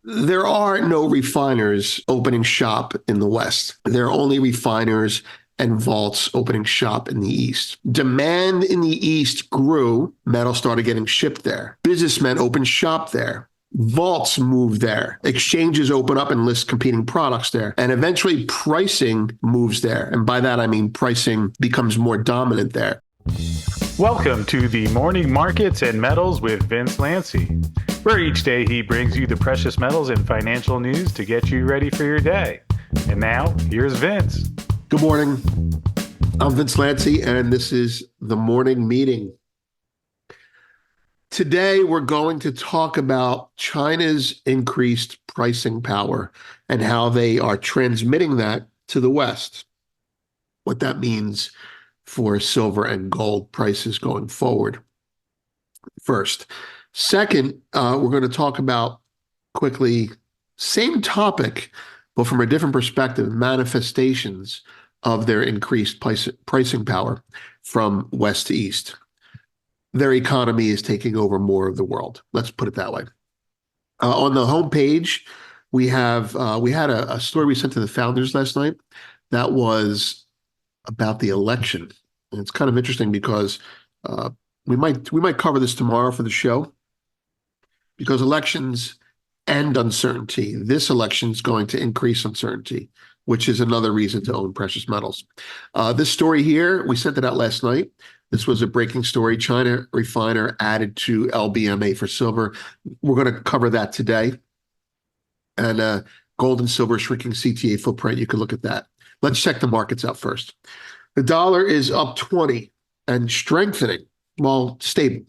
There are no refiners opening shop in the West. There are only refiners and vaults opening shop in the East. Demand in the East grew. Metal started getting shipped there. Businessmen opened shop there. Vaults moved there. Exchanges open up and list competing products there. And eventually pricing moves there. And by that, I mean pricing becomes more dominant there. Welcome to the Morning Markets and Metals with Vince Lanci, where each day he brings you the precious metals and financial news to get you ready for your day. And now, here's Vince. Good morning. I'm Vince Lanci, and this is the morning meeting. Today, we're going to talk about China's increased pricing power and how they are transmitting that to the West, what that means for silver and gold prices going forward. First. Second, we're going to talk about quickly, same topic, but from a different perspective, manifestations of their increased pricing power from West to East. Their economy is taking over more of the world. Let's put it that way. On the homepage, we had a story we sent to the founders last night that was about the election. And it's kind of interesting because we might cover this tomorrow for the show, because elections end uncertainty. This election is going to increase uncertainty, which is another reason to own precious metals. This story here, we sent it out last night. This was a breaking story. China refiner added to LBMA for silver. We're going to cover that today. And gold and silver shrinking CTA footprint. You can look at that. Let's check the markets out first. The dollar is up 20 and strengthening, well, stable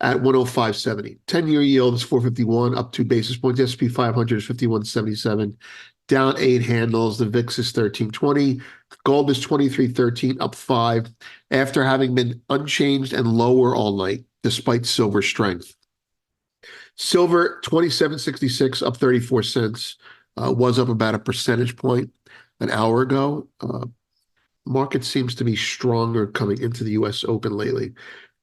at 105.70. 10-year yield is 451, up 2 basis points. S&P 500 is 51.77, down 8 handles. The VIX is 1320. Gold is 23.13, up 5, after having been unchanged and lower all night, despite silver strength. Silver, 27.66, up 34 cents, was up about a percentage point an hour ago. Market seems to be stronger coming into the U.S. Open lately.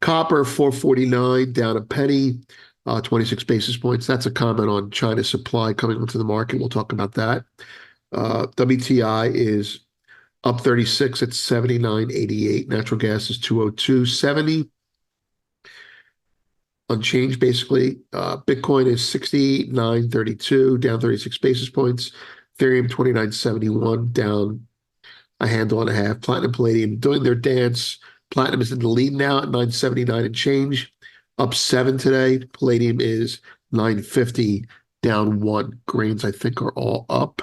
Copper, 449, down a penny, 26 basis points. That's a comment on China's supply coming onto the market. We'll talk about that. WTI is up 36 at 79.88. Natural gas is 202.70. Unchanged, basically. Bitcoin is 69.32, down 36 basis points. Ethereum, 29.71, down a handle and a half. Platinum, palladium doing their dance. Platinum is in the lead now at 979 and change, up 7 today. Palladium is 950, down 1. Grains, I think, are all up.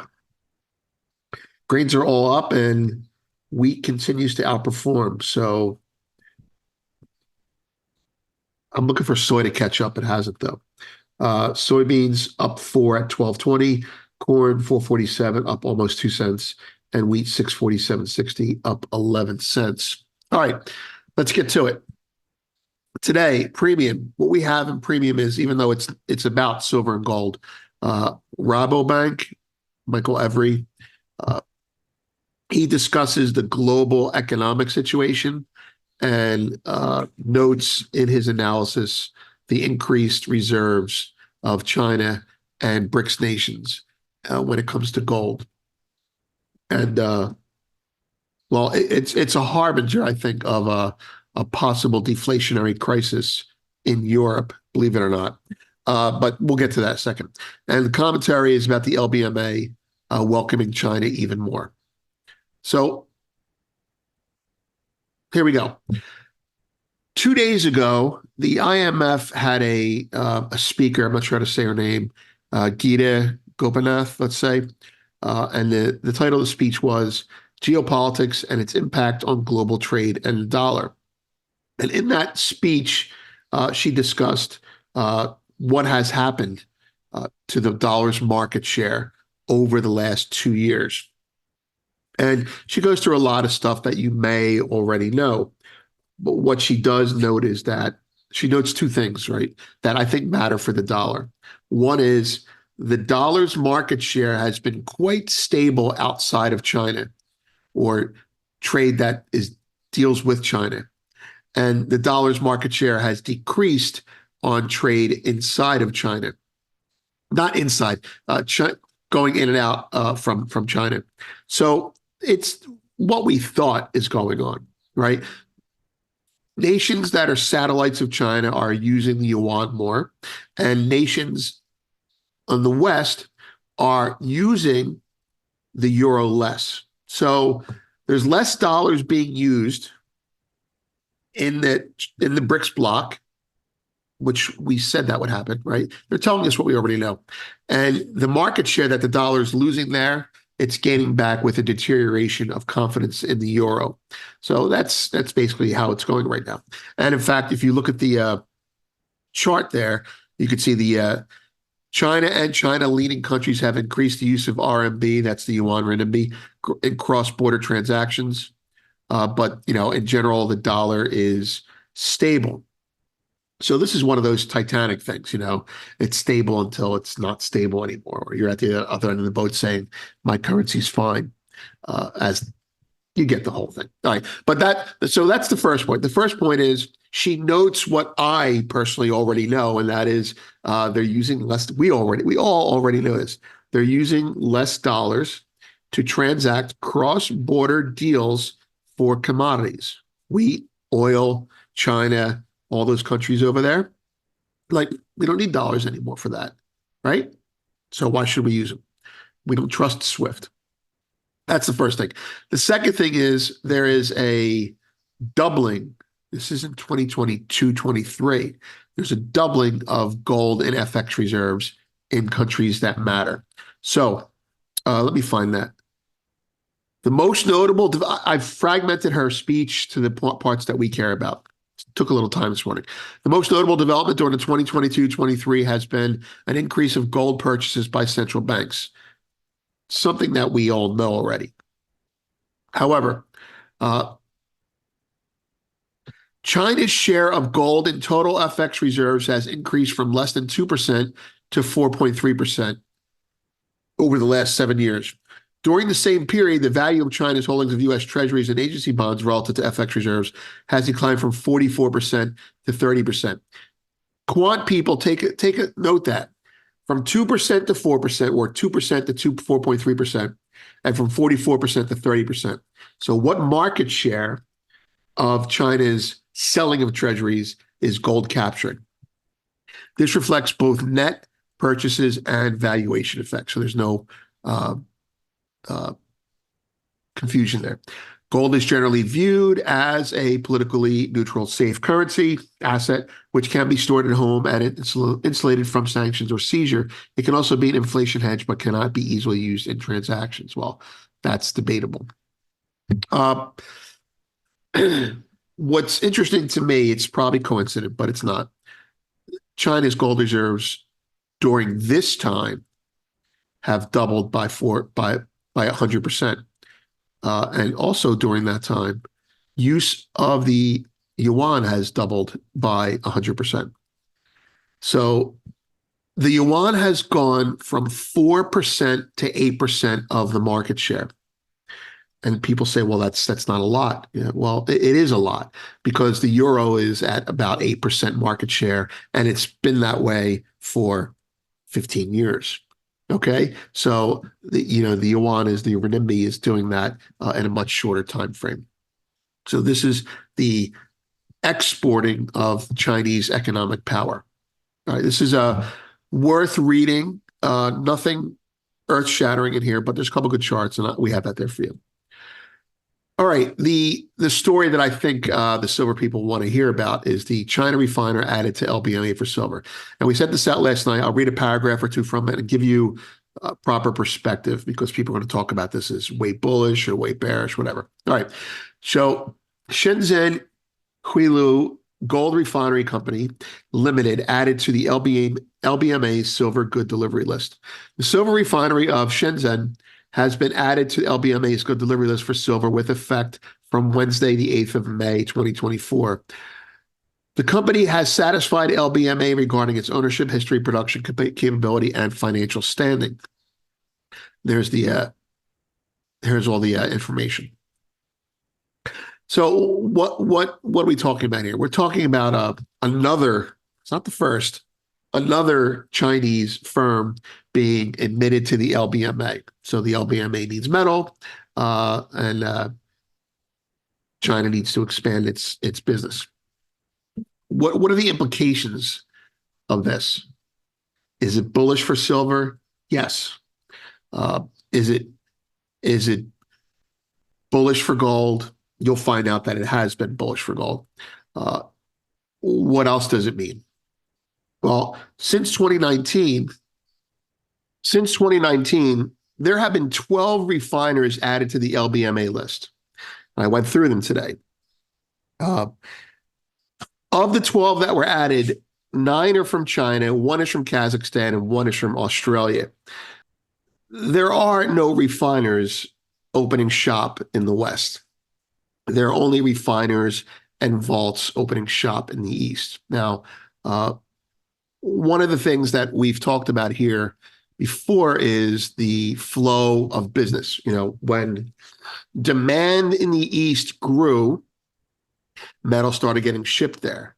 Grains are all up, and wheat continues to outperform. So I'm looking for soy to catch up. It hasn't, though. Soybeans up 4 at 12.20. Corn, 447, up almost 2 cents. And wheat, 647.60, up 11 cents. All right, let's get to it. Today, premium. What we have in premium is, even though it's about silver and gold, Rabobank, Michael Every, he discusses the global economic situation and notes in his analysis the increased reserves of China and BRICS nations when it comes to gold. And well, it's a harbinger, I think, of a possible deflationary crisis in Europe, believe it or not. But we'll get to that in a second. And the commentary is about the LBMA welcoming China even more. So here we go. 2 days ago, the IMF had a speaker, I'm not sure how to say her name, Geeta Gopinath, let's say. And the title of the speech was Geopolitics and Its Impact on Global Trade and the Dollar. And in that speech, she discussed what has happened to the dollar's market share over the last 2 years. And she goes through a lot of stuff that you may already know. But what she does note is that she notes 2 things, right, that I think matter for the dollar. One is the dollar's market share has been quite stable outside of China, or trade that deals with China. And the dollar's market share has decreased on trade inside of China. not inside, going in and out from China. So it's what we thought is going on, right? Nations that are satellites of China are using the yuan more, and nations on the West are using the euro less. So there's less dollars being used in the BRICS bloc, which we said that would happen, right? They're telling us what we already know. And the market share that the dollar is losing there, it's gaining back with a deterioration of confidence in the euro. So that's basically how it's going right now. And in fact, if you look at the chart there, you can see the China and China leading countries have increased the use of RMB, that's the yuan renminbi, in cross-border transactions. But in general, the dollar is stable. So this is one of those Titanic things, it's stable until it's not stable anymore, or you're at the other end of the boat saying, my currency's fine, as you get the whole thing. All right. So that's the first point. The first point is she notes what I personally already know, and that is they're using less. We all already know this. They're using less dollars to transact cross-border deals for commodities, wheat, oil, China, all those countries over there. Like, we don't need dollars anymore for that, right? So why should we use them? We don't trust SWIFT. That's the first thing. The second thing is there is a doubling. This isn't 2022, 23. There's a doubling of gold and FX reserves in countries that matter. So let me find that. The most notable, I've fragmented her speech to the parts that we care about. Took a little time this morning. The most notable development during the 2022-23 has been an increase of gold purchases by central banks, something that we all know already. However, China's share of gold in total FX reserves has increased from less than 2% to 4.3% over the last 7 years. During the same period, the value of China's holdings of U.S. treasuries and agency bonds relative to FX reserves has declined from 44% to 30%. Quant people take a note that from 2% to 4%, or 2% to 4.3%, and from 44% to 30%. So what market share of China's selling of treasuries is gold capturing? This reflects both net purchases and valuation effects. So there's no confusion there. Gold is generally viewed as a politically neutral, safe currency asset, which can be stored at home and insulated from sanctions or seizure. It can also be an inflation hedge, but cannot be easily used in transactions. Well, that's debatable. What's interesting to me, it's probably coincident, but it's not. China's gold reserves during this time have doubled by 100%. And also during that time, use of the yuan has doubled by 100%. So the yuan has gone from 4% to 8% of the market share. And people say, well, that's not a lot. Yeah, well, it is a lot, because the euro is at about 8% market share, and it's been that way for 15 years. Okay, so the yuan is the renminbi is doing that in a much shorter time frame. So this is the exporting of Chinese economic power. All right, this is worth reading. Nothing earth-shattering in here, but there's a couple good charts, and we have that there for you. All right, the story that I think the silver people want to hear about is the China refiner added to LBMA for silver. And we sent this out last night. I'll read a paragraph or two from it and give you proper perspective, because people are going to talk about this as way bullish or way bearish, whatever. All right, so Shenzhen Huilu Gold Refinery Company Limited added to the LBMA silver good delivery list. The silver refinery of Shenzhen has been added to LBMA's good delivery list for silver with effect from Wednesday, the 8th of May, 2024. The company has satisfied LBMA regarding its ownership, history, production capability, and financial standing. Here's all the information. So what are we talking about here? We're talking about another, it's not the first, another Chinese firm being admitted to the LBMA. So the LBMA needs metal, and China needs to expand its business. What are the implications of this? Is it bullish for silver? Yes. Uh, is it bullish for gold? You'll find out that it has been bullish for gold. Uh, what else does it mean? Well, since 2019, there have been 12 refiners added to the LBMA list. I went through them today. Uh, of the 12 that were added, 9 are from China, 1 is from Kazakhstan, and 1 is from Australia. There are no refiners opening shop in the West. There are only refiners and vaults opening shop in the East. Now, one of the things that we've talked about here before is the flow of business. When demand in the East grew, metal started getting shipped there.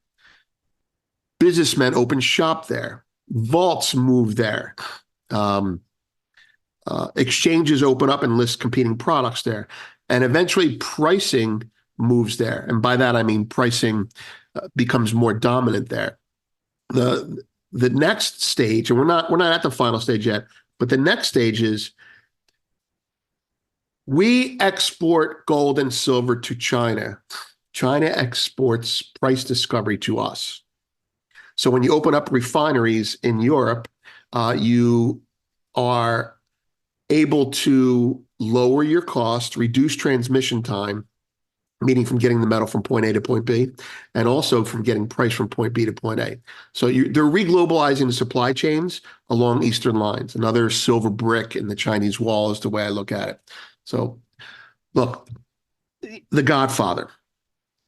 Businessmen opened shop there. Vaults moved there. Exchanges open up and list competing products there. And eventually pricing moves there. And by that, I mean pricing becomes more dominant there. The next stage, and we're not at the final stage yet, but the next stage is we export gold and silver to China. China exports price discovery to us. So when you open up refineries in Europe, you are able to lower your cost, reduce transmission time, meaning from getting the metal from point A to point B, and also from getting price from point B to point A. So they're reglobalizing the supply chains along Eastern lines. Another silver brick in the Chinese wall is the way I look at it. So look, The Godfather.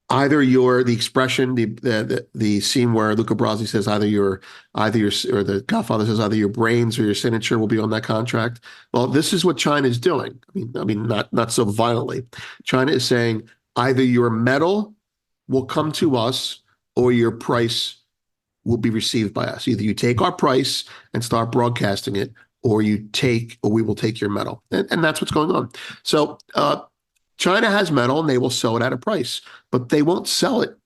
Either you're the expression, the scene where Luca Brasi says or the Godfather says either your brains or your signature will be on that contract. Well, this is what China is doing. I mean, not so violently. China is saying either your metal will come to us or your price will be received by us. Either you take our price and start broadcasting it, or we will take your metal, and that's what's going on. So. China has metal and they will sell it at a price, but they won't sell it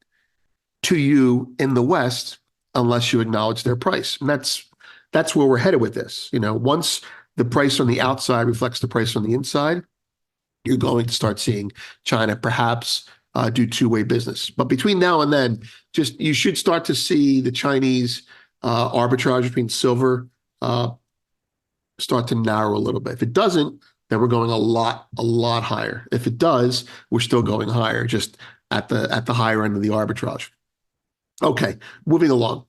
to you in the West unless you acknowledge their price. And that's where we're headed with this. Once the price on the outside reflects the price on the inside, you're going to start seeing China perhaps do two-way business. But between now and then, you should start to see the Chinese arbitrage between silver start to narrow a little bit. If it doesn't, then we're going a lot higher. If it does, we're still going higher, just at the higher end of the arbitrage. Okay, moving along.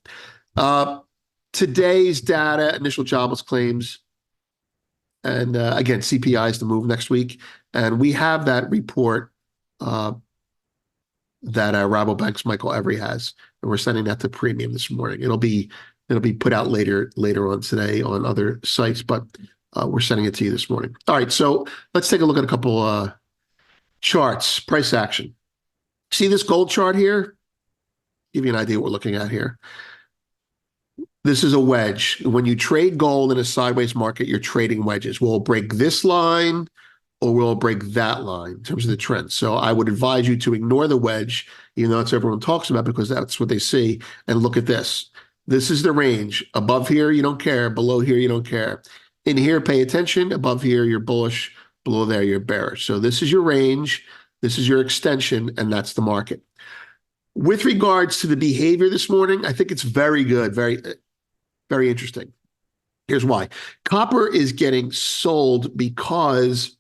Today's data, initial jobless claims, and again, CPI is to move next week. And we have that report that Rabobank's Michael Every has, and we're sending that to Premium this morning. It'll be put out later on today on other sites, but we're sending it to you this morning. All right, so let's take a look at a couple charts. Price action. See this gold chart here? Give you an idea what we're looking at here. This is a wedge. When you trade gold in a sideways market, you're trading wedges. We'll break this line or we'll break that line in terms of the trend. So I would advise you to ignore the wedge, even though that's what everyone talks about, because that's what they see, and look at this. This is the range. Above here, you don't care. Below here, you don't care. In here, pay attention. Above here, you're bullish. Below there, you're bearish. So this is your range. This is your extension, and that's the market. With regards to the behavior this morning, I think it's very good, very, very interesting. Here's why. Copper is getting sold because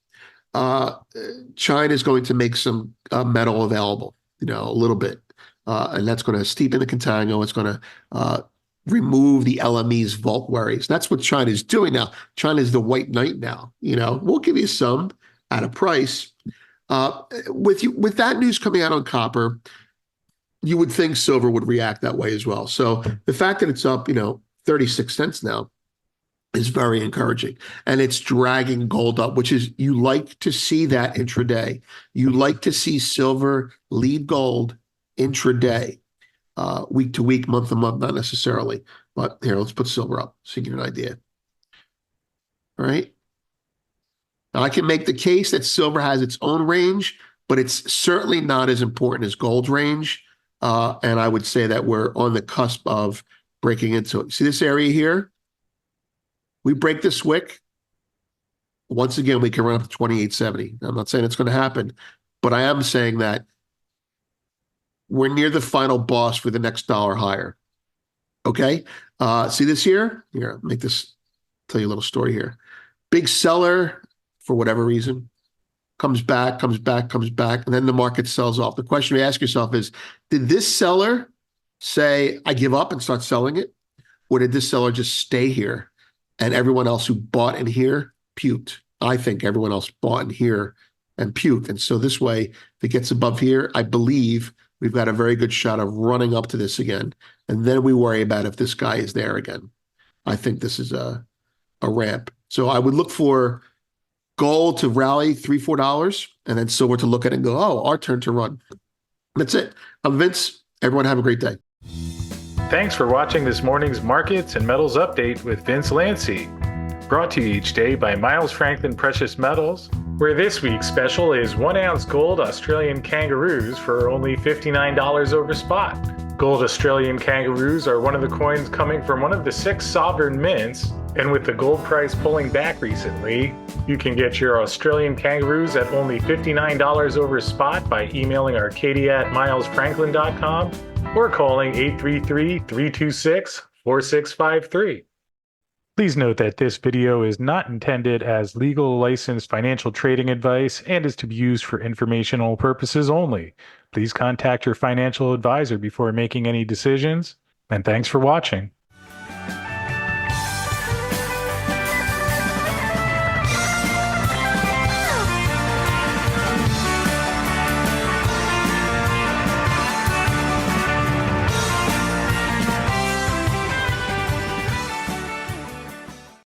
China is going to make some metal available, a little bit. And that's going to steepen the contango. It's going to remove the LME's vault worries. That's what China is doing now. China is the white knight now. We'll give you some at a price. With that news coming out on copper, you would think silver would react that way as well. So the fact that it's up, 36 cents now is very encouraging. And it's dragging gold up, which is, you like to see that intraday. You like to see silver lead gold intraday. Week to week, month to month, not necessarily. But here, let's put silver up so you get an idea. All right. Now, I can make the case that silver has its own range, but it's certainly not as important as gold's range. And I would say that we're on the cusp of breaking into it. See this area here? We break this wick. Once again, we can run up to 2870. I'm not saying it's going to happen, but I am saying that we're near the final boss for the next dollar higher. Okay. See this here? Here, make this, tell you a little story here. Big seller, for whatever reason, comes back, and then the market sells off. The question you ask yourself is, did this seller say, I give up and start selling it? Or did this seller just stay here and everyone else who bought in here puked? I think everyone else bought in here and puked. And so this way, if it gets above here, I believe we've got a very good shot of running up to this again. And then we worry about if this guy is there again. I think this is a ramp. So I would look for gold to rally $3-4, and then silver to look at it and go, oh, our turn to run. That's it. I'm Vince. Everyone have a great day. Thanks for watching this morning's Markets and Metals Update with Vince Lanci. Brought to you each day by Miles Franklin Precious Metals, where this week's special is 1 ounce gold Australian Kangaroos for only $59 over spot. Gold Australian Kangaroos are one of the coins coming from one of the 6 sovereign mints, and with the gold price pulling back recently, you can get your Australian Kangaroos at only $59 over spot by emailing arcadia@milesfranklin.com or calling 833-326-4653. Please note that this video is not intended as legal licensed financial trading advice and is to be used for informational purposes only. Please contact your financial advisor before making any decisions, and thanks for watching.